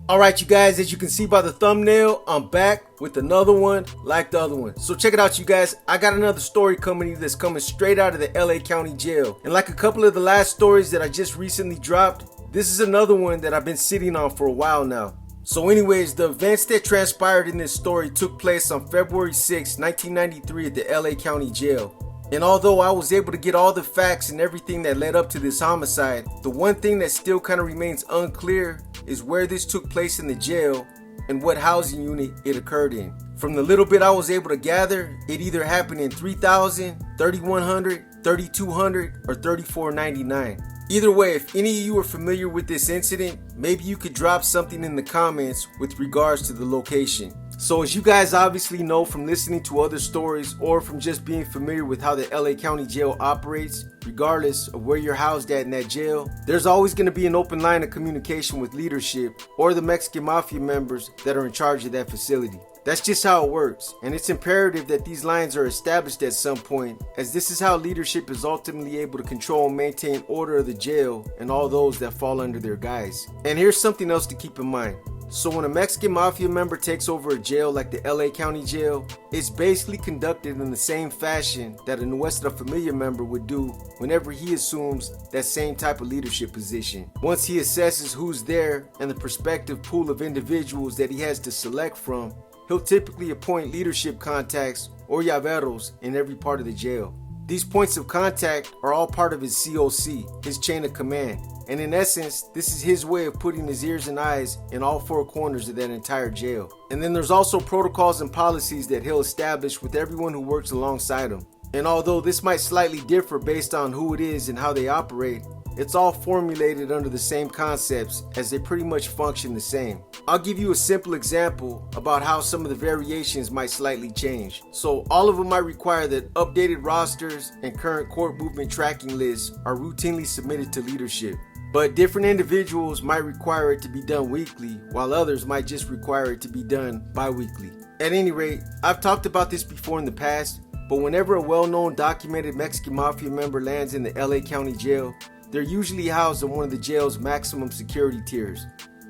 Alright you guys, as you can see by the thumbnail, I'm back with another one like the other one. So check it out you guys, I got another story coming to you that's coming straight out of the LA County Jail. And like a couple of the last stories that I just recently dropped, this is another one that I've been sitting on for a while now. So anyways, the events that transpired in this story took place on February 6, 1993 at the LA County Jail. And although I was able to get all the facts and everything that led up to this homicide, the one thing that still kind of remains unclear is where this took place in the jail and what housing unit it occurred in. From the little bit I was able to gather, it either happened in 3000, 3100, 3200, or 3499. Either way, if any of you are familiar with this incident, maybe you could drop something in the comments with regards to the location. So as you guys obviously know from listening to other stories or from just being familiar with how the LA County Jail operates, regardless of where you're housed at in that jail, there's always going to be an open line of communication with leadership or the Mexican Mafia members that are in charge of that facility. That's just how it works, and it's imperative that these lines are established at some point, as this is how leadership is ultimately able to control and maintain order of the jail and all those that fall under their guise. And here's something else to keep in mind. So when a Mexican Mafia member takes over a jail like the LA County Jail, it's basically conducted in the same fashion that a Nuestra Familia member would do whenever he assumes that same type of leadership position. Once he assesses who's there and the prospective pool of individuals that he has to select from, he'll typically appoint leadership contacts or llaveros in every part of the jail. These points of contact are all part of his COC, his chain of command. And in essence, this is his way of putting his ears and eyes in all four corners of that entire jail. And then there's also protocols and policies that he'll establish with everyone who works alongside him. And although this might slightly differ based on who it is and how they operate, it's all formulated under the same concepts as they pretty much function the same. I'll give you a simple example about how some of the variations might slightly change. So all of them might require that updated rosters and current court movement tracking lists are routinely submitted to leadership. But different individuals might require it to be done weekly, while others might just require it to be done bi-weekly. At any rate, I've talked about this before in the past, but whenever a well-known documented Mexican Mafia member lands in the LA County Jail, they're usually housed in one of the jail's maximum security tiers.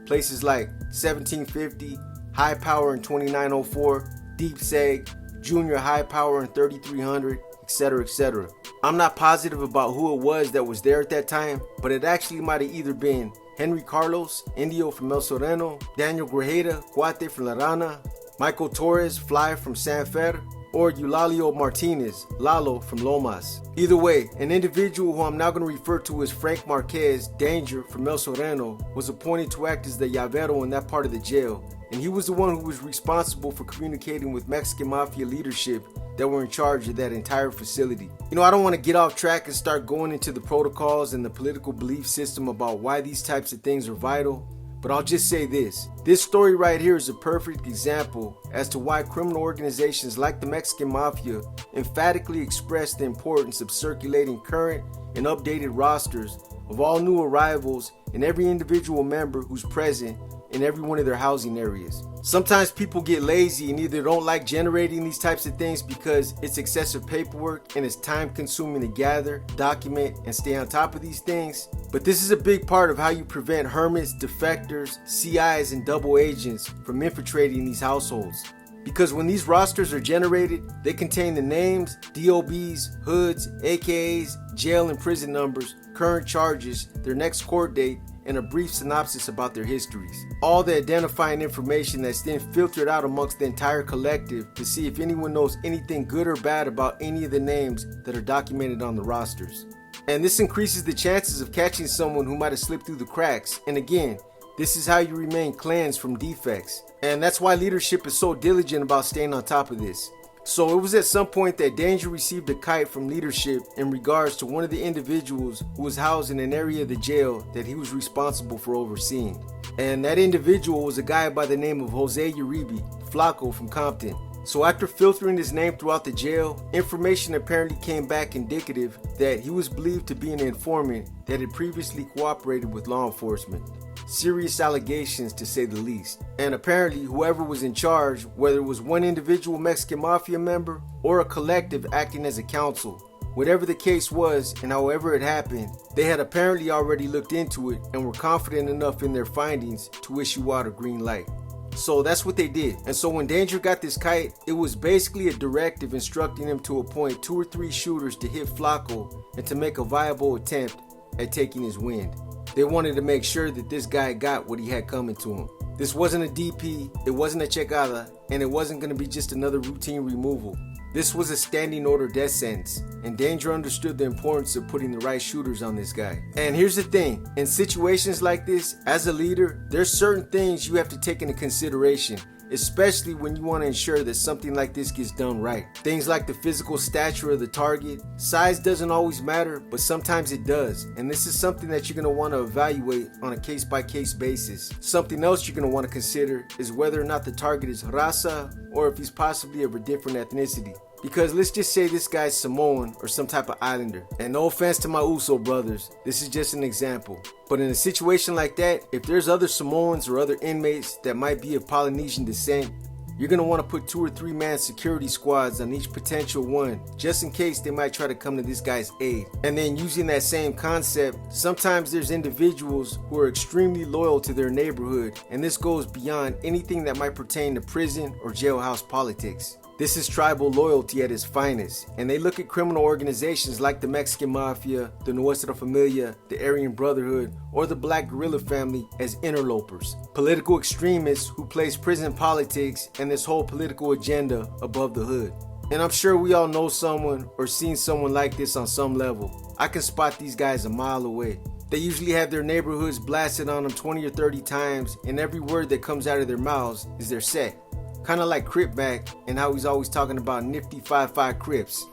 Places like 1750, High Power in 2904, Deep Seg, Junior High Power in 3300, etc., etc. I'm not positive about who it was that was there at that time, but it actually might have either been Henry Carlos, Indio from El Sereno, Daniel Grajeda, Cuate from La Rana, Michael Torres, Fly from San Fer, or Eulalio Martinez, Lalo from Lomas. Either way, an individual who I'm now going to refer to as Frank Marquez, Danger from El Sereno, was appointed to act as the llavero in that part of the jail, and he was the one who was responsible for communicating with Mexican Mafia leadership that were in charge of that entire facility. You know, I don't want to get off track and start going into the protocols and the political belief system about why these types of things are vital, but I'll just say this. This story right here is a perfect example as to why criminal organizations like the Mexican Mafia emphatically express the importance of circulating current and updated rosters of all new arrivals and every individual member who's present in every one of their housing areas. Sometimes people get lazy and either don't like generating these types of things because it's excessive paperwork and it's time consuming to gather, document, and stay on top of these things. But this is a big part of how you prevent hermits, defectors, CIs, and double agents from infiltrating these households. Because when these rosters are generated, they contain the names, DOBs, hoods, AKAs, jail and prison numbers, current charges, their next court date, and a brief synopsis about their histories. All the identifying information that's then filtered out amongst the entire collective to see if anyone knows anything good or bad about any of the names that are documented on the rosters. And this increases the chances of catching someone who might have slipped through the cracks. And again, this is how you remain cleansed from defects. And that's why leadership is so diligent about staying on top of this. So it was at some point that Danger received a kite from leadership in regards to one of the individuals who was housed in an area of the jail that he was responsible for overseeing. And that individual was a guy by the name of Jose Uribe, Flaco from Compton. So after filtering his name throughout the jail, information apparently came back indicative that he was believed to be an informant that had previously cooperated with law enforcement. Serious allegations to say the least. And apparently whoever was in charge, whether it was one individual Mexican Mafia member or a collective acting as a council, Whatever the case was and however it happened, they had apparently already looked into it and were confident enough in their findings to issue out a green light. So that's what they did. And so when Danger got this kite, it was basically a directive instructing him to appoint 2 or 3 shooters to hit Flacco and to make a viable attempt at taking his wind. They wanted to make sure that this guy got what he had coming to him. This wasn't a DP, it wasn't a checada, and it wasn't going to be just another routine removal. This was a standing order death sentence, and Danger understood the importance of putting the right shooters on this guy. And here's the thing, in situations like this, as a leader, there's certain things you have to take into consideration, especially when you want to ensure that something like this gets done right. Things like the physical stature of the target. Size doesn't always matter, but sometimes it does. And this is something that you're going to want to evaluate on a case-by-case basis. Something else you're going to want to consider is whether or not the target is raza or if he's possibly of a different ethnicity. Because let's just say this guy's Samoan or some type of islander. And no offense to my Uso brothers, this is just an example. But in a situation like that, if there's other Samoans or other inmates that might be of Polynesian descent, you're going to want to put 2 or 3 man security squads on each potential one, just in case they might try to come to this guy's aid. And then using that same concept, sometimes there's individuals who are extremely loyal to their neighborhood, and this goes beyond anything that might pertain to prison or jailhouse politics. This is tribal loyalty at its finest, and they look at criminal organizations like the Mexican Mafia, the Nuestra Familia, the Aryan Brotherhood, or the Black Guerrilla family as interlopers, political extremists who place prison politics and this whole political agenda above the hood. And I'm sure we all know someone or seen someone like this on some level. I can spot these guys a mile away. They usually have their neighborhoods blasted on them 20 or 30 times, and every word that comes out of their mouths is their set. Kind of like Cripback and how he's always talking about nifty 5-5 Crips.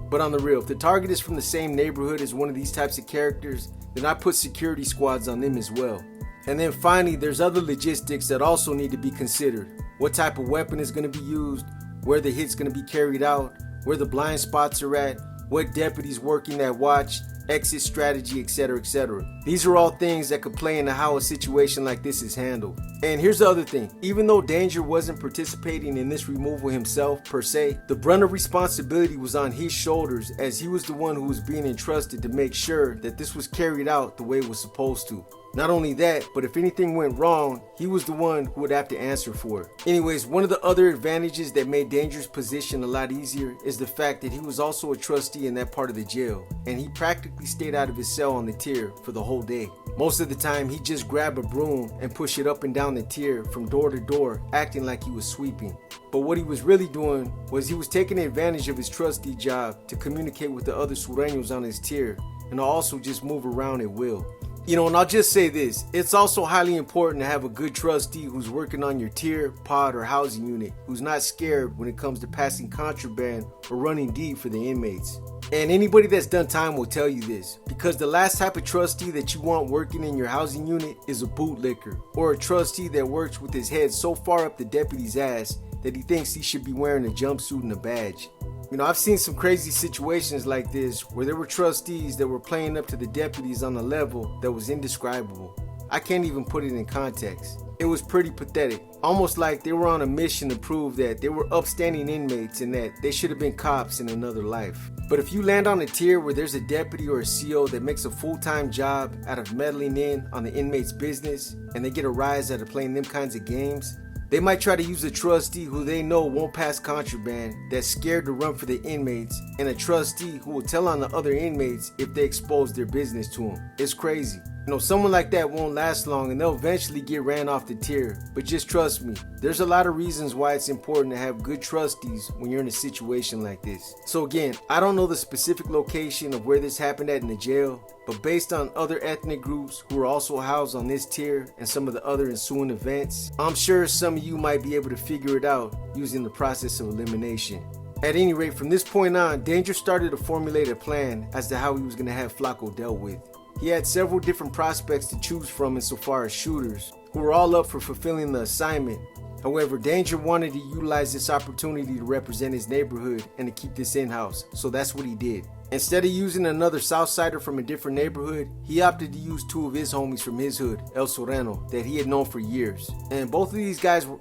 But on the real, if the target is from the same neighborhood as one of these types of characters, then I put security squads on them as well. And then finally, there's other logistics that also need to be considered. What type of weapon is going to be used, where the hit's going to be carried out, where the blind spots are at, what deputies working that watch, exit strategy, etc., etc. These are all things that could play into how a situation like this is handled. And here's the other thing, even though Danger wasn't participating in this removal himself per se, the brunt of responsibility was on his shoulders, as he was the one who was being entrusted to make sure that this was carried out the way it was supposed to. Not only that, but if anything went wrong, he was the one who would have to answer for it. Anyways, one of the other advantages that made Danger's position a lot easier is the fact that he was also a trustee in that part of the jail, and he practically stayed out of his cell on the tier for the whole day. Most of the time, he'd just grab a broom and push it up and down the tier from door to door, acting like he was sweeping. But what he was really doing was he was taking advantage of his trustee job to communicate with the other sureños on his tier, and also just move around at will. You know, and I'll just say this, it's also highly important to have a good trustee who's working on your tier, pod, or housing unit, who's not scared when it comes to passing contraband or running deep for the inmates. And anybody that's done time will tell you this, because the last type of trustee that you want working in your housing unit is a bootlicker, or a trustee that works with his head so far up the deputy's ass that he thinks he should be wearing a jumpsuit and a badge. You know, I've seen some crazy situations like this where there were trustees that were playing up to the deputies on a level that was indescribable. I can't even put it in context. It was pretty pathetic, almost like they were on a mission to prove that they were upstanding inmates and that they should have been cops in another life. But if you land on a tier where there's a deputy or a CO that makes a full-time job out of meddling in on the inmate's business and they get a rise out of playing them kinds of games, they might try to use a trustee who they know won't pass contraband, that's scared to run for the inmates, and a trustee who will tell on the other inmates if they expose their business to them. It's crazy. You know, someone like that won't last long and they'll eventually get ran off the tier. But just trust me, there's a lot of reasons why it's important to have good trustees when you're in a situation like this. So again, I don't know the specific location of where this happened at in the jail, but based on other ethnic groups who are also housed on this tier and some of the other ensuing events, I'm sure some of you might be able to figure it out using the process of elimination. At any rate, from this point on, Danger started to formulate a plan as to how he was going to have Flacco dealt with. He had several different prospects to choose from insofar as shooters, who were all up for fulfilling the assignment. However, Danger wanted to utilize this opportunity to represent his neighborhood and to keep this in-house, so that's what he did. Instead of using another Southsider from a different neighborhood, he opted to use 2 of his homies from his hood, El Sereno, that he had known for years. And both of these guys were...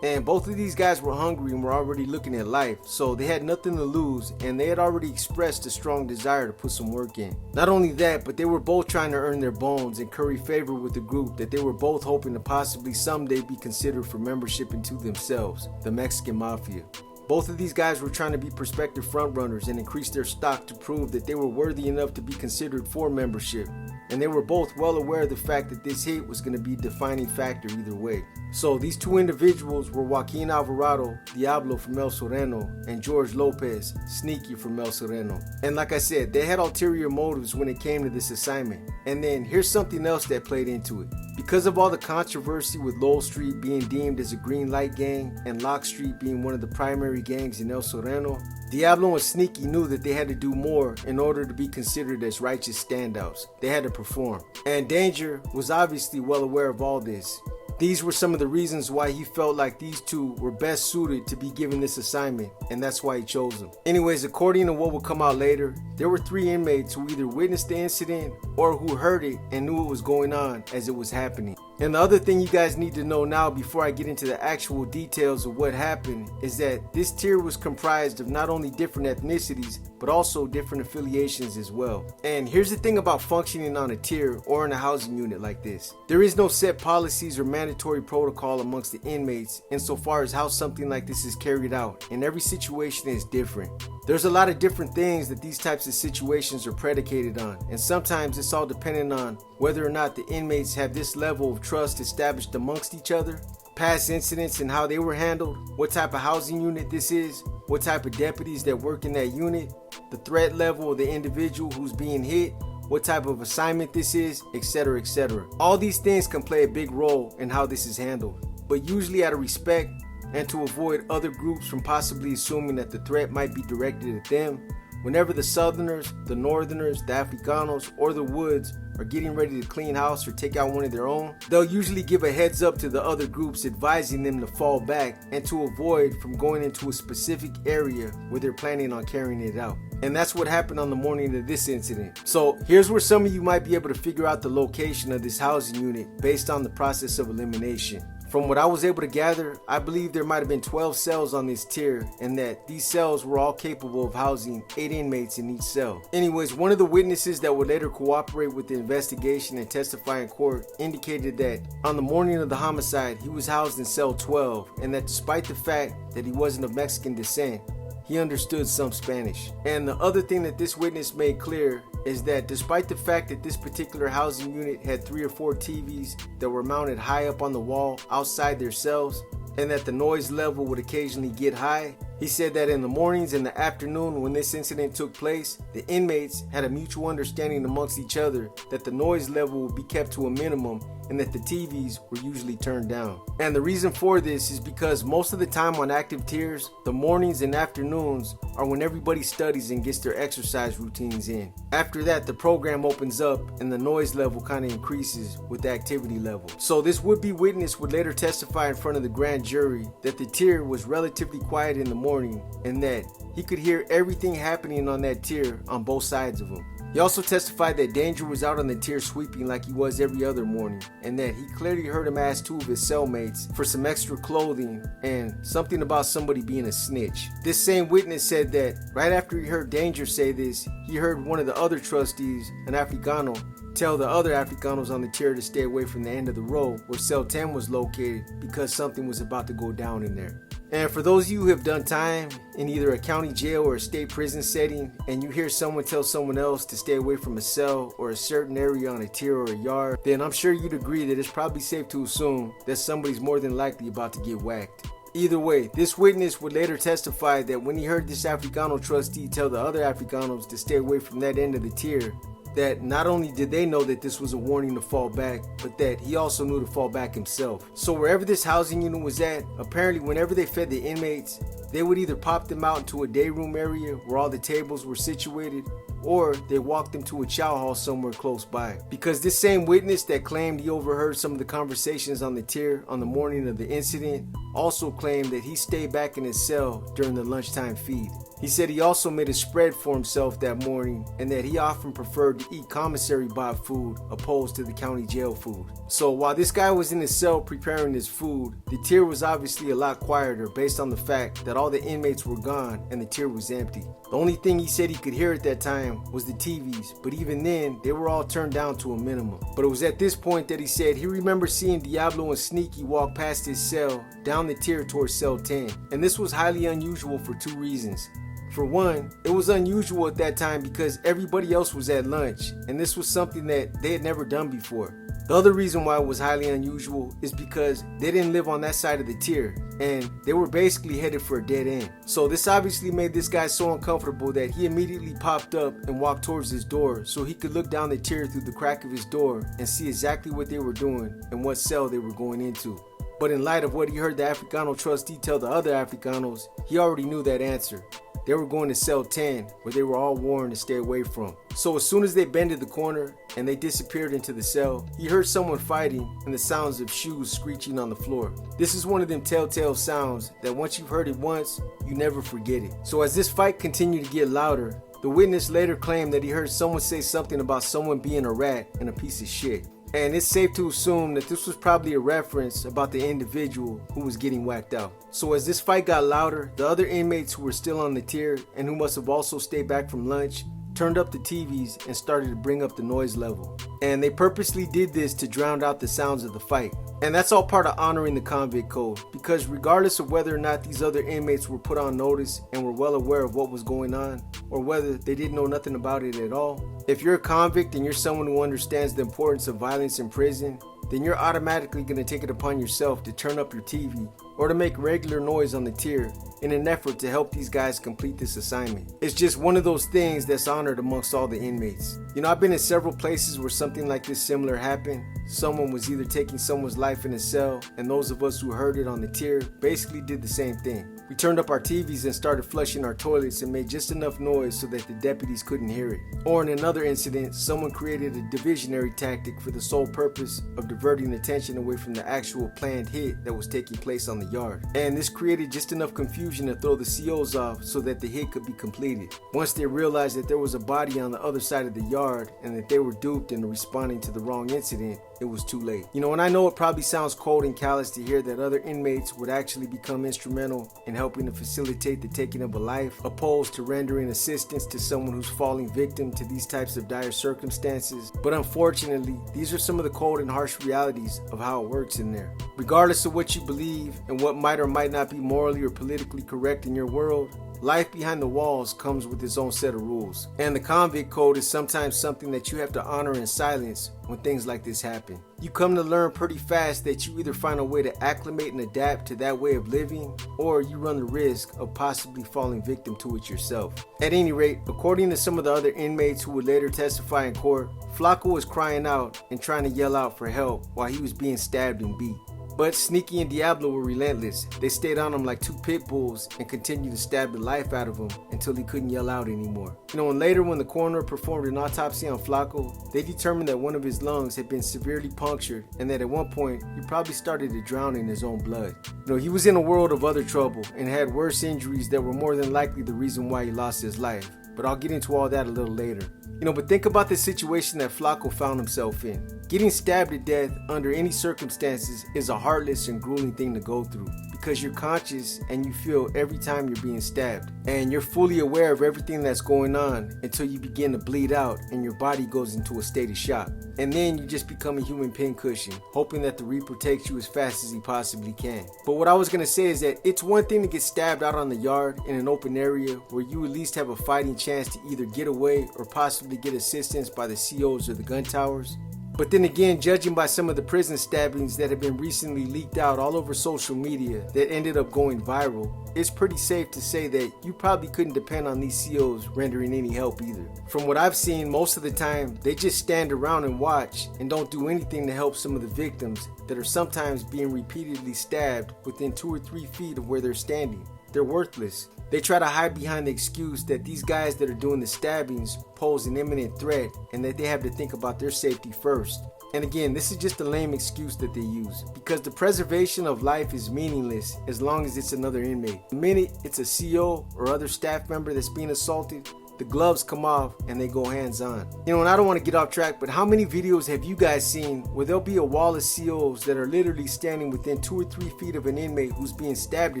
And both of these guys were hungry and were already looking at life, so they had nothing to lose, and they had already expressed a strong desire to put some work in. Not only that, but they were both trying to earn their bones and curry favor with the group that they were both hoping to possibly someday be considered for membership into themselves, the Mexican Mafia. Both of these guys were trying to be prospective frontrunners and increase their stock to prove that they were worthy enough to be considered for membership. And they were both well aware of the fact that this hit was going to be a defining factor either way. So these two individuals were Joaquin Alvarado, Diablo from El Sereno, and George Lopez, Sneaky from El Sereno. And like I said, they had ulterior motives when it came to this assignment. And then here's something else that played into it. Because of all the controversy with Lowell Street being deemed as a green light gang and Lock Street being one of the primary gangs in El Sereno, Diablo and Sneaky knew that they had to do more in order to be considered as righteous standouts. They had to perform. And Danger was obviously well aware of all this. These were some of the reasons why he felt like these two were best suited to be given this assignment, and that's why he chose them. Anyways, according to what will come out later, there were 3 inmates who either witnessed the incident or who heard it and knew what was going on as it was happening. And the other thing you guys need to know now before I get into the actual details of what happened is that this tier was comprised of not only different ethnicities, but also different affiliations as well. And here's the thing about functioning on a tier or in a housing unit like this. There is no set policies or mandatory protocol amongst the inmates insofar as how something like this is carried out, and every situation is different. There's a lot of different things that these types of situations are predicated on, and sometimes it's all dependent on whether or not the inmates have this level of trust established amongst each other, past incidents and how they were handled, what type of housing unit this is, what type of deputies that work in that unit, the threat level of the individual who's being hit, what type of assignment this is, etc., etc. All these things can play a big role in how this is handled, but usually out of respect and to avoid other groups from possibly assuming that the threat might be directed at them. Whenever the Southerners, the Northerners, the Africanos, or the Woods are getting ready to clean house or take out one of their own, they'll usually give a heads up to the other groups advising them to fall back and to avoid from going into a specific area where they're planning on carrying it out. And that's what happened on the morning of this incident. So here's where some of you might be able to figure out the location of this housing unit based on the process of elimination. From what I was able to gather, I believe there might have been 12 cells on this tier, and that these cells were all capable of housing 8 inmates in each cell. Anyways, one of the witnesses that would later cooperate with the investigation and testify in court indicated that on the morning of the homicide, he was housed in cell 12, and that despite the fact that he wasn't of Mexican descent, he understood some Spanish. And the other thing that this witness made clear is that despite the fact that this particular housing unit had 3 or 4 TVs that were mounted high up on the wall outside their cells, and that the noise level would occasionally get high, he said that in the mornings and the afternoon when this incident took place, the inmates had a mutual understanding amongst each other that the noise level would be kept to a minimum and that the TVs were usually turned down. And the reason for this is because most of the time on active tiers, the mornings and afternoons are when everybody studies and gets their exercise routines in. After that, the program opens up and the noise level kind of increases with the activity level. So this would-be witness would later testify in front of the grand jury that the tier was relatively quiet in the morning and that he could hear everything happening on that tier on both sides of him. He also testified that Danger was out on the tier sweeping like he was every other morning, and that he clearly heard him ask 2 of his cellmates for some extra clothing and something about somebody being a snitch. This same witness said that right after he heard Danger say this, he heard one of the other trustees, an Africano, tell the other Africanos on the tier to stay away from the end of the row where cell 10 was located because something was about to go down in there. And for those of you who have done time in either a county jail or a state prison setting, and you hear someone tell someone else to stay away from a cell or a certain area on a tier or a yard, then I'm sure you'd agree that it's probably safe to assume that somebody's more than likely about to get whacked. Either way, this witness would later testify that when he heard this Africano trustee tell the other Africanos to stay away from that end of the tier, that not only did they know that this was a warning to fall back, but that he also knew to fall back himself. So wherever this housing unit was at, apparently whenever they fed the inmates, they would either pop them out into a day room area where all the tables were situated, or they walked them to a chow hall somewhere close by. Because this same witness that claimed he overheard some of the conversations on the tier on the morning of the incident also claimed that he stayed back in his cell during the lunchtime feed. He said he also made a spread for himself that morning and that he often preferred to eat commissary bought food opposed to the county jail food. So while this guy was in his cell preparing his food, the tier was obviously a lot quieter based on the fact that all the inmates were gone and the tier was empty. The only thing he said he could hear at that time was the TVs, but even then they were all turned down to a minimum. But it was at this point that he said he remembered seeing Diablo and Sneaky walk past his cell down the tier towards cell 10, and this was highly unusual for two reasons. For one, it was unusual at that time because everybody else was at lunch, and this was something that they had never done before. The other reason why it was highly unusual is because they didn't live on that side of the tier, and they were basically headed for a dead end. So this obviously made this guy so uncomfortable that he immediately popped up and walked towards his door so he could look down the tier through the crack of his door and see exactly what they were doing and what cell they were going into. But in light of what he heard the Africano trustee tell the other Africanos, he already knew that answer. They were going to cell 10, where they were all warned to stay away from. So as soon as they bended the corner and they disappeared into the cell, he heard someone fighting and the sounds of shoes screeching on the floor. This is one of them telltale sounds that once you've heard it once, you never forget it. So as this fight continued to get louder, the witness later claimed that he heard someone say something about someone being a rat and a piece of shit. And it's safe to assume that this was probably a reference about the individual who was getting whacked out. So as this fight got louder, the other inmates who were still on the tier and who must have also stayed back from lunch turned up the TVs and started to bring up the noise level. And they purposely did this to drown out the sounds of the fight. And that's all part of honoring the convict code, because regardless of whether or not these other inmates were put on notice and were well aware of what was going on, or whether they didn't know nothing about it at all, if you're a convict and you're someone who understands the importance of violence in prison, then you're automatically going to take it upon yourself to turn up your TV or to make regular noise on the tier in an effort to help these guys complete this assignment. It's just one of those things that's honored amongst all the inmates. You know, I've been in several places where something like this similar happened. Someone was either taking someone's life in a cell, and those of us who heard it on the tier basically did the same thing. We turned up our TVs and started flushing our toilets and made just enough noise so that the deputies couldn't hear it. Or in another incident, someone created a diversionary tactic for the sole purpose of diverting attention away from the actual planned hit that was taking place on the yard. And this created just enough confusion to throw the COs off so that the hit could be completed. Once they realized that there was a body on the other side of the yard and that they were duped into responding to the wrong incident, it was too late. You know, and I know it probably sounds cold and callous to hear that other inmates would actually become instrumental in helping to facilitate the taking of a life, opposed to rendering assistance to someone who's falling victim to these types of dire circumstances. But unfortunately, these are some of the cold and harsh realities of how it works in there. Regardless of what you believe and what might or might not be morally or politically correct in your world, life behind the walls comes with its own set of rules. And the convict code is sometimes something that you have to honor in silence when things like this happen. You come to learn pretty fast that you either find a way to acclimate and adapt to that way of living, or you run the risk of possibly falling victim to it yourself. At any rate, according to some of the other inmates who would later testify in court, Flacco was crying out and trying to yell out for help while he was being stabbed and beat. But Sneaky and Diablo were relentless. They stayed on him like two pit bulls and continued to stab the life out of him until he couldn't yell out anymore. You know, and later when the coroner performed an autopsy on Flacco, they determined that one of his lungs had been severely punctured and that at one point he probably started to drown in his own blood. You know, he was in a world of other trouble and had worse injuries that were more than likely the reason why he lost his life. But I'll get into all that a little later. You know, but think about the situation that Flacco found himself in. Getting stabbed to death under any circumstances is a heartless and grueling thing to go through, because you're conscious and you feel every time you're being stabbed, and you're fully aware of everything that's going on until you begin to bleed out and your body goes into a state of shock. And then you just become a human pincushion, hoping that the Reaper takes you as fast as he possibly can. But what I was going to say is that it's one thing to get stabbed out on the yard in an open area where you at least have a fighting chance to either get away or possibly get assistance by the COs or the gun towers. But then again, judging by some of the prison stabbings that have been recently leaked out all over social media that ended up going viral, it's pretty safe to say that you probably couldn't depend on these COs rendering any help either. From what I've seen, most of the time, they just stand around and watch and don't do anything to help some of the victims that are sometimes being repeatedly stabbed within 2 or 3 feet of where they're standing. they're worthless. They try to hide behind the excuse that these guys that are doing the stabbings pose an imminent threat and that they have to think about their safety first. And again, this is just a lame excuse that they use, because the preservation of life is meaningless as long as it's another inmate. The minute it's a CO or other staff member that's being assaulted, the gloves come off and they go hands on. You know, and I don't want to get off track, but how many videos have you guys seen where there'll be a wall of COs that are literally standing within 2 or 3 feet of an inmate who's being stabbed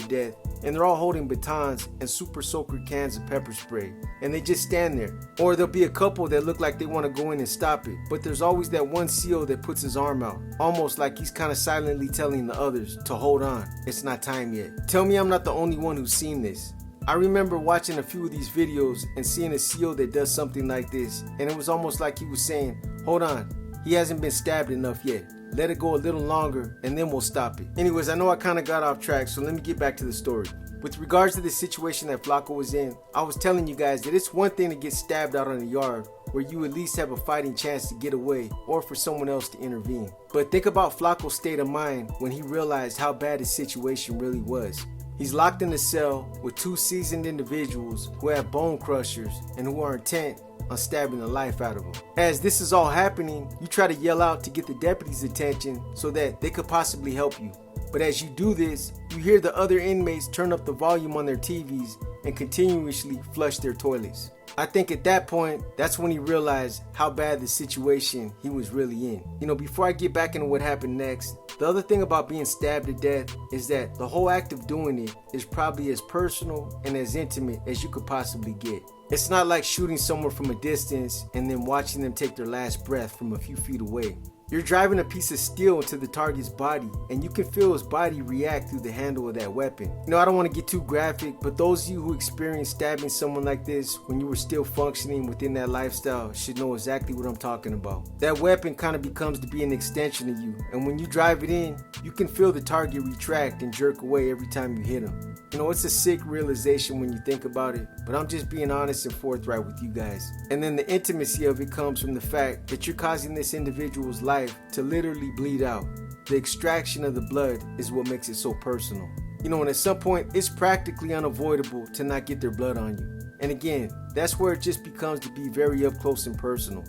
to death, and they're all holding batons and super soaker cans of pepper spray, and they just stand there? Or there'll be a couple that look like they want to go in and stop it, but there's always that one CO that puts his arm out, almost like he's kind of silently telling the others to hold on, it's not time yet. Tell me I'm not the only one who's seen this. I remember watching a few of these videos and seeing a CO that does something like this, and it was almost like he was saying, hold on, he hasn't been stabbed enough yet. Let it go a little longer and then we'll stop it. Anyways, I know I kind of got off track, so let me get back to the story. With regards to the situation that Flacco was in, I was telling you guys that it's one thing to get stabbed out on the yard where you at least have a fighting chance to get away or for someone else to intervene. But think about Flacco's state of mind when he realized how bad his situation really was. He's locked in a cell with 2 seasoned individuals who have bone crushers and who are intent on stabbing the life out of him. As this is all happening, you try to yell out to get the deputy's attention so that they could possibly help you. But as you do this, you hear the other inmates turn up the volume on their TVs and continuously flush their toilets. I think at that point, that's when he realized how bad the situation he was really in. You know, before I get back into what happened next, the other thing about being stabbed to death is that the whole act of doing it is probably as personal and as intimate as you could possibly get. It's not like shooting someone from a distance and then watching them take their last breath from a few feet away. You're driving a piece of steel into the target's body, and you can feel his body react through the handle of that weapon. You know, I don't want to get too graphic, but those of you who experienced stabbing someone like this when you were still functioning within that lifestyle should know exactly what I'm talking about. That weapon kind of becomes to be an extension of you, and when you drive it in, you can feel the target retract and jerk away every time you hit him. You know, it's a sick realization when you think about it, but I'm just being honest and forthright with you guys. And then the intimacy of it comes from the fact that you're causing this individual's life to literally bleed out. The extraction of the blood is what makes it so personal. You know, and at some point, it's practically unavoidable to not get their blood on you. And again, that's where it just becomes to be very up close and personal.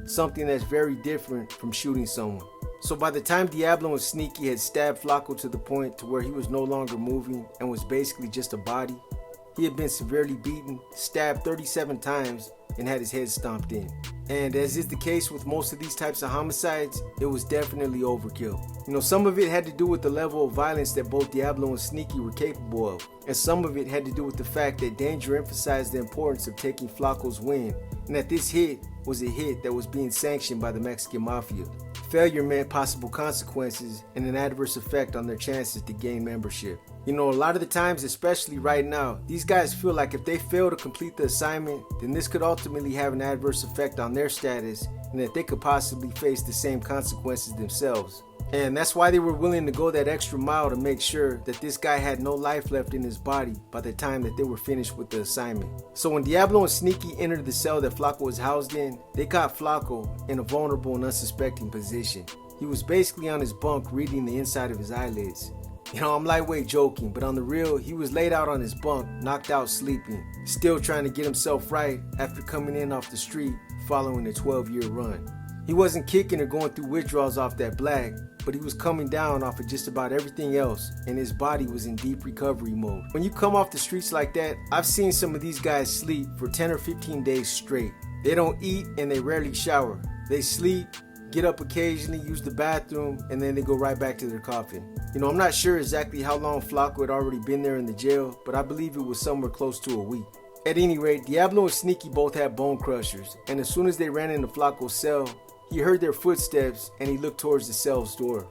Something that's very different from shooting someone. So by the time Diablo and Sneaky had stabbed Flacco to the point to where he was no longer moving and was basically just a body, he had been severely beaten, stabbed 37 times, and had his head stomped in. And as is the case with most of these types of homicides, it was definitely overkill. You know, some of it had to do with the level of violence that both Diablo and Sneaky were capable of, and some of it had to do with the fact that Danger emphasized the importance of taking Flacco's win, and that this hit was a hit that was being sanctioned by the Mexican Mafia. Failure meant possible consequences and an adverse effect on their chances to gain membership. You know, a lot of the times, especially right now, these guys feel like if they fail to complete the assignment, then this could ultimately have an adverse effect on their status and that they could possibly face the same consequences themselves. And that's why they were willing to go that extra mile to make sure that this guy had no life left in his body by the time that they were finished with the assignment. So when Diablo and Sneaky entered the cell that Flacco was housed in, they caught Flacco in a vulnerable and unsuspecting position. He was basically on his bunk reading the inside of his eyelids. You know, I'm lightweight joking, but on the real, he was laid out on his bunk, knocked out sleeping, still trying to get himself right after coming in off the street following a 12-year run. He wasn't kicking or going through withdrawals off that black, but he was coming down off of just about everything else, and his body was in deep recovery mode. When you come off the streets like that, I've seen some of these guys sleep for 10 or 15 days straight. They don't eat and they rarely shower. They sleep, get up occasionally, use the bathroom, and then they go right back to their coffin. You know, I'm not sure exactly how long Flacco had already been there in the jail, but I believe it was somewhere close to a week. At any rate, Diablo and Sneaky both had bone crushers, and as soon as they ran into Flacco's cell, he heard their footsteps and he looked towards the cell's door.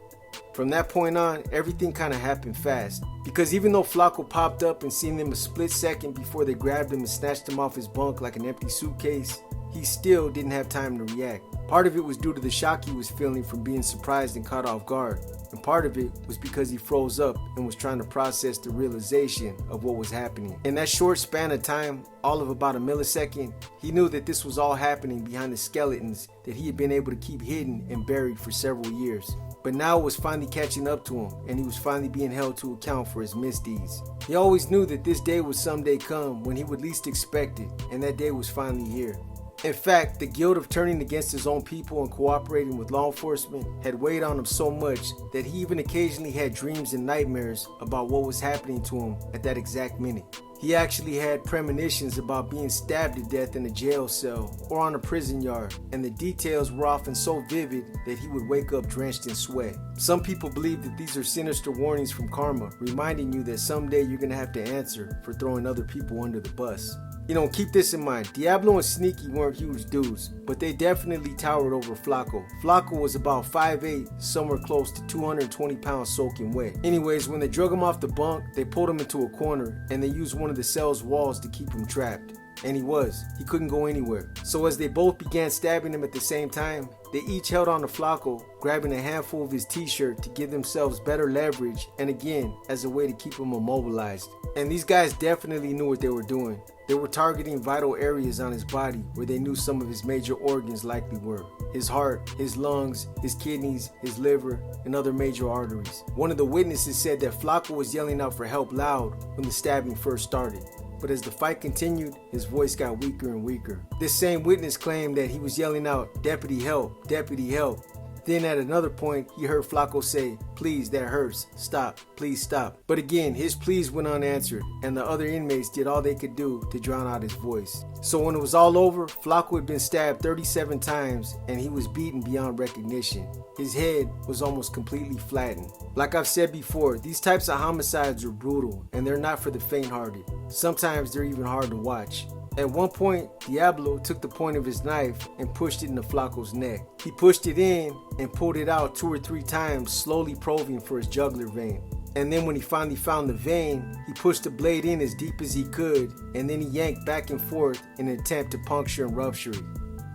From that point on, everything kind of happened fast, because even though Flacco popped up and seen them a split second before they grabbed him and snatched him off his bunk like an empty suitcase, he still didn't have time to react. Part of it was due to the shock he was feeling from being surprised and caught off guard, and part of it was because he froze up and was trying to process the realization of what was happening. In that short span of time, all of about a millisecond, he knew that this was all happening behind the skeletons that he had been able to keep hidden and buried for several years. but now it was finally catching up to him, and he was finally being held to account for his misdeeds. He always knew that this day would someday come when he would least expect it, and that day was finally here. In fact, the guilt of turning against his own people and cooperating with law enforcement had weighed on him so much that he even occasionally had dreams and nightmares about what was happening to him at that exact minute. He actually had premonitions about being stabbed to death in a jail cell or on a prison yard, and the details were often so vivid that he would wake up drenched in sweat. Some people believe that these are sinister warnings from karma, reminding you that someday you're going to have to answer for throwing other people under the bus. You know, keep this in mind. Diablo and Sneaky weren't huge dudes, but they definitely towered over Flacco. Flacco was about 5'8", somewhere close to 220 pounds soaking wet. Anyways, when they drug him off the bunk, they pulled him into a corner and they used one of the cell's walls to keep him trapped. And he couldn't go anywhere. So as they both began stabbing him at the same time, they each held on to Flacco, grabbing a handful of his t-shirt to give themselves better leverage, and again, as a way to keep him immobilized. And these guys definitely knew what they were doing. They were targeting vital areas on his body where they knew some of his major organs likely were. His heart, his lungs, his kidneys, his liver, and other major arteries. One of the witnesses said that Flacco was yelling out for help loud when the stabbing first started. But as the fight continued, his voice got weaker and weaker. This same witness claimed that he was yelling out, "Deputy, help! Deputy, help!" Then at another point, he heard Flacco say, "Please, that hurts. Stop. Please stop." But again, his pleas went unanswered, and the other inmates did all they could do to drown out his voice. So when it was all over, Flacco had been stabbed 37 times, and he was beaten beyond recognition. His head was almost completely flattened. Like I've said before, these types of homicides are brutal, and they're not for the faint-hearted. Sometimes they're even hard to watch. At one point, Diablo took the point of his knife and pushed it into Flacco's neck. He pushed it in and pulled it out 2 or 3 times, slowly probing for his jugular vein. And then when he finally found the vein, he pushed the blade in as deep as he could, and then he yanked back and forth in an attempt to puncture and rupture it.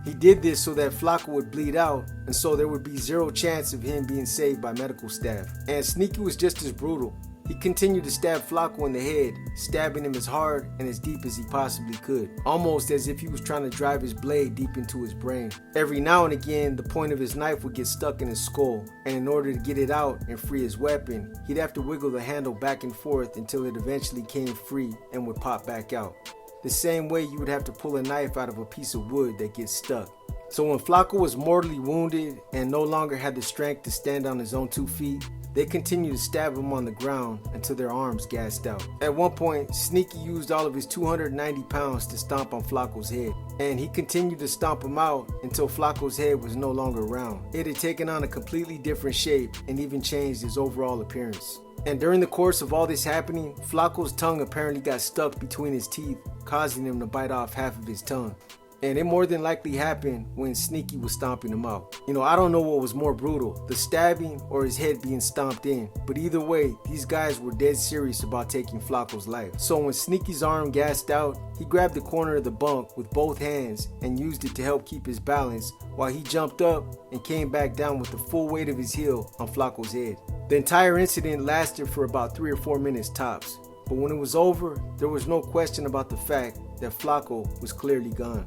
He did this so that Flacco would bleed out, and so there would be zero chance of him being saved by medical staff. And Sneaky was just as brutal. He continued to stab Flacco in the head, stabbing him as hard and as deep as he possibly could, almost as if he was trying to drive his blade deep into his brain. Every now and again, the point of his knife would get stuck in his skull, and in order to get it out and free his weapon, he'd have to wiggle the handle back and forth until it eventually came free and would pop back out. The same way you would have to pull a knife out of a piece of wood that gets stuck. So when Flacco was mortally wounded and no longer had the strength to stand on his own 2 feet, they continued to stab him on the ground until their arms gassed out. At one point, Sneaky used all of his 290 pounds to stomp on Flacco's head, and he continued to stomp him out until Flacco's head was no longer round. It had taken on a completely different shape and even changed his overall appearance. And during the course of all this happening, Flacco's tongue apparently got stuck between his teeth, causing him to bite off half of his tongue. And it more than likely happened when Sneaky was stomping him out. You know, I don't know what was more brutal, the stabbing or his head being stomped in. But either way, these guys were dead serious about taking Flacco's life. So when Sneaky's arm gassed out, he grabbed the corner of the bunk with both hands and used it to help keep his balance while he jumped up and came back down with the full weight of his heel on Flacco's head. The entire incident lasted for about 3 or 4 minutes tops. But when it was over, there was no question about the fact that Flacco was clearly gone.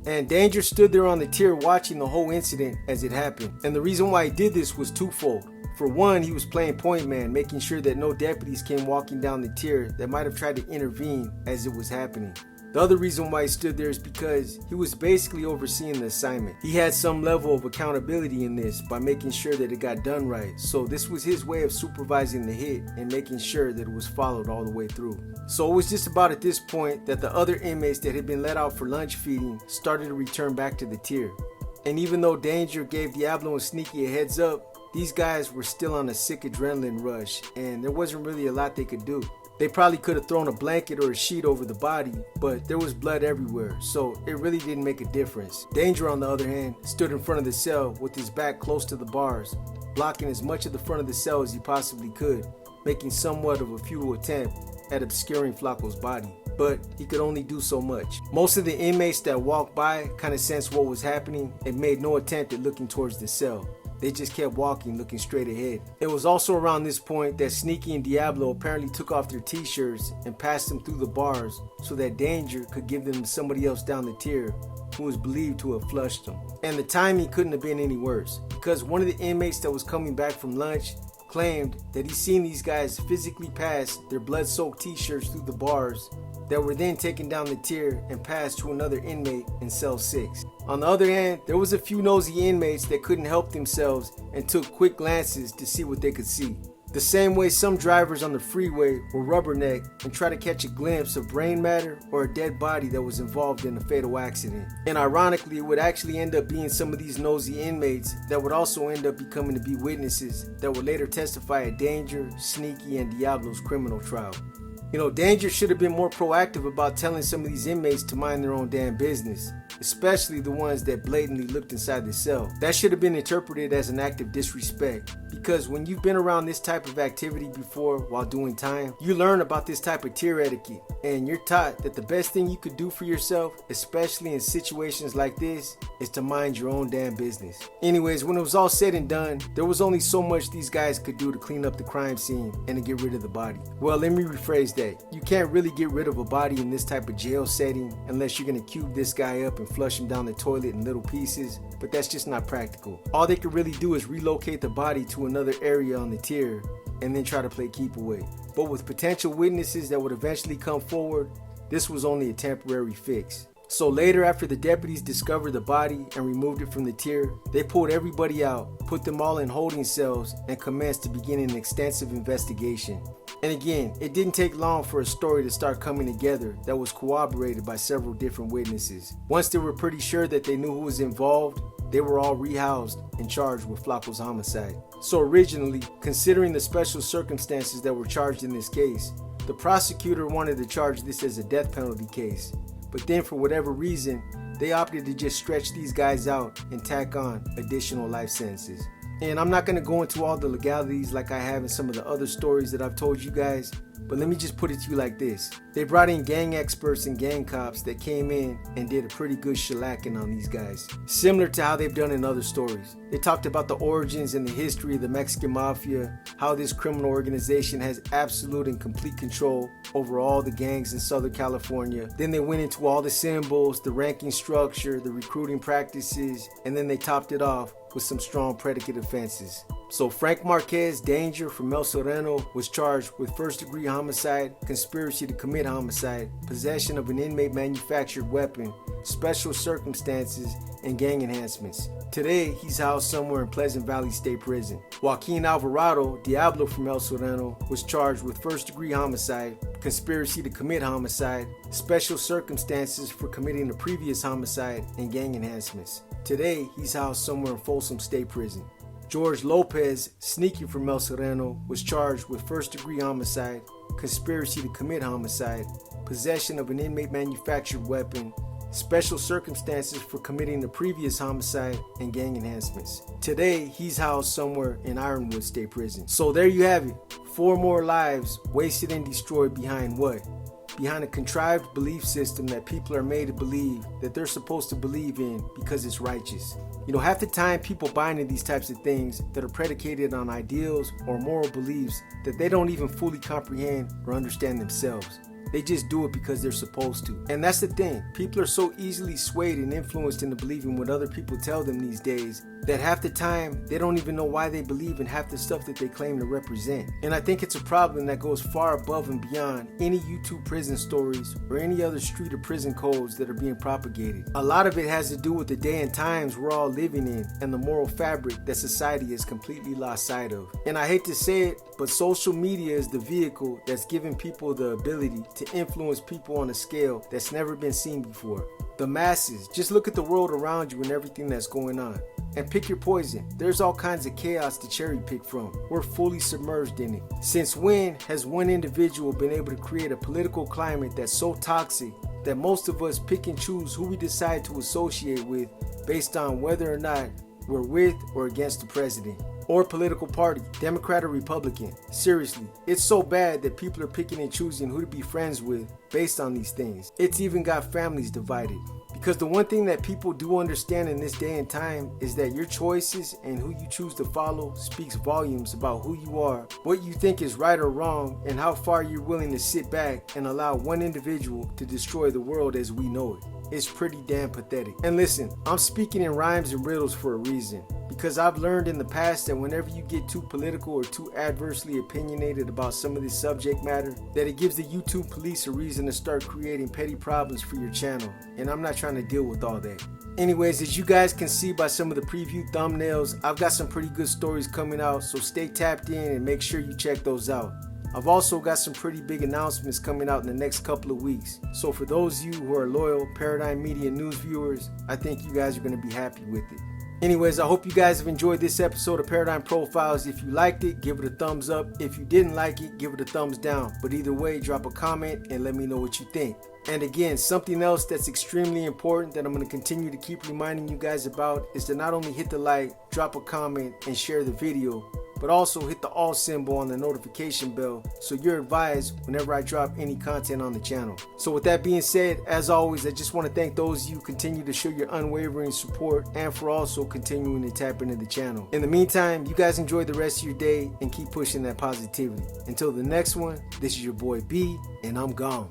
And Danger stood there on the tier watching the whole incident as it happened. And the reason why he did this was twofold. For one, he was playing point man, making sure that no deputies came walking down the tier that might have tried to intervene as it was happening. The other reason why he stood there is because he was basically overseeing the assignment. He had some level of accountability in this by making sure that it got done right. So this was his way of supervising the hit and making sure that it was followed all the way through. So it was just about at this point that the other inmates that had been let out for lunch feeding started to return back to the tier. And even though Danger gave Diablo and Sneaky a heads up, these guys were still on a sick adrenaline rush and there wasn't really a lot they could do. They probably could have thrown a blanket or a sheet over the body, but there was blood everywhere, so it really didn't make a difference. Danger, on the other hand, stood in front of the cell with his back close to the bars, blocking as much of the front of the cell as he possibly could, making somewhat of a futile attempt at obscuring Flacco's body. But he could only do so much. Most of the inmates that walked by kind of sensed what was happening and made no attempt at looking towards the cell. They just kept walking, looking straight ahead. It was also around this point that Sneaky and Diablo apparently took off their t-shirts and passed them through the bars so that Danger could give them to somebody else down the tier, who was believed to have flushed them. And the timing couldn't have been any worse, because one of the inmates that was coming back from lunch claimed that he seen these guys physically pass their blood-soaked t-shirts through the bars that were then taken down the tier and passed to another inmate in cell 6. On the other hand, there was a few nosy inmates that couldn't help themselves and took quick glances to see what they could see. The same way some drivers on the freeway will rubberneck and try to catch a glimpse of brain matter or a dead body that was involved in a fatal accident. And ironically, it would actually end up being some of these nosy inmates that would also end up becoming to be witnesses that would later testify at Danger, Sneaky, and Diablo's criminal trial. You know, Danger should have been more proactive about telling some of these inmates to mind their own damn business, especially the ones that blatantly looked inside the cell. That should have been interpreted as an act of disrespect, because when you've been around this type of activity before while doing time, you learn about this type of tier etiquette, and you're taught that the best thing you could do for yourself, especially in situations like this, is to mind your own damn business. Anyways, when it was all said and done, there was only so much these guys could do to clean up the crime scene and to get rid of the body. Well, let me rephrase that. You can't really get rid of a body in this type of jail setting unless you're going to cube this guy up and flush him down the toilet in little pieces, but that's just not practical. All they could really do is relocate the body to another area on the tier and then try to play keep away. But with potential witnesses that would eventually come forward, this was only a temporary fix. So later, after the deputies discovered the body and removed it from the tier, they pulled everybody out, put them all in holding cells, and commenced to begin an extensive investigation. And again, it didn't take long for a story to start coming together that was corroborated by several different witnesses. Once they were pretty sure that they knew who was involved, they were all rehoused and charged with Flaco's homicide. So originally, considering the special circumstances that were charged in this case, the prosecutor wanted to charge this as a death penalty case. But then for whatever reason, they opted to just stretch these guys out and tack on additional life sentences. And I'm not going to go into all the legalities like I have in some of the other stories that I've told you guys, but let me just put it to you like this. They brought in gang experts and gang cops that came in and did a pretty good shellacking on these guys, similar to how they've done in other stories. They talked about the origins and the history of the Mexican Mafia, how this criminal organization has absolute and complete control over all the gangs in Southern California. Then they went into all the symbols, the ranking structure, the recruiting practices, and then they topped it off with some strong predicate offenses. So Frank Marquez Danger from El Sereno was charged with first-degree homicide, conspiracy to commit homicide, possession of an inmate manufactured weapon, special circumstances, and gang enhancements. Today, he's housed somewhere in Pleasant Valley State Prison. Joaquin Alvarado Diablo from El Sereno was charged with first-degree homicide, conspiracy to commit homicide, special circumstances for committing a previous homicide, and gang enhancements. Today, he's housed somewhere in Folsom State Prison. George Lopez, Sneaky from El Sereno, was charged with first-degree homicide, conspiracy to commit homicide, possession of an inmate manufactured weapon, special circumstances for committing a previous homicide, and gang enhancements. Today, he's housed somewhere in Ironwood State Prison. So there you have it. 4 more lives wasted and destroyed behind what? Behind a contrived belief system that people are made to believe that they're supposed to believe in because it's righteous. You know, half the time people buy into these types of things that are predicated on ideals or moral beliefs that they don't even fully comprehend or understand themselves. They just do it because they're supposed to. And that's the thing. People are so easily swayed and influenced into believing what other people tell them these days that half the time they don't even know why they believe in half the stuff that they claim to represent. And I think it's a problem that goes far above and beyond any YouTube prison stories or any other street or prison codes that are being propagated. A lot of it has to do with the day and times we're all living in and the moral fabric that society has completely lost sight of. And I hate to say it, but social media is the vehicle that's giving people the ability to influence people on a scale that's never been seen before. The masses, just look at the world around you and everything that's going on. And pick your poison. There's all kinds of chaos to cherry pick from. We're fully submerged in it. Since when has one individual been able to create a political climate that's so toxic that most of us pick and choose who we decide to associate with based on whether or not we're with or against the president or political party, Democrat or Republican? Seriously, it's so bad that people are picking and choosing who to be friends with based on these things. It's even got families divided. Because the one thing that people do understand in this day and time is that your choices and who you choose to follow speaks volumes about who you are, what you think is right or wrong, and how far you're willing to sit back and allow one individual to destroy the world as we know it. is pretty damn pathetic. And listen, I'm speaking in rhymes and riddles for a reason, because I've learned in the past that whenever you get too political or too adversely opinionated about some of this subject matter, that it gives the YouTube police a reason to start creating petty problems for your channel, and I'm not trying to deal with all that. Anyways, as you guys can see by some of the preview thumbnails, I've got some pretty good stories coming out, so stay tapped in and make sure you check those out. I've also got some pretty big announcements coming out in the next couple of weeks, so for those of you who are loyal Paradigm Media News viewers, I think you guys are going to be happy with it. Anyways, I hope you guys have enjoyed this episode of Paradigm Profiles. If you liked it, give it a thumbs up. If you didn't like it, give it a thumbs down. But either way, drop a comment and let me know what you think. And again, something else that's extremely important that I'm going to continue to keep reminding you guys about is to not only hit the like, drop a comment, and share the video, but also hit the all symbol on the notification bell so you're advised whenever I drop any content on the channel. So with that being said, as always, I just want to thank those of you who continue to show your unwavering support and for also continuing to tap into the channel. In the meantime, you guys enjoy the rest of your day and keep pushing that positivity. Until the next one, this is your boy B, and I'm gone.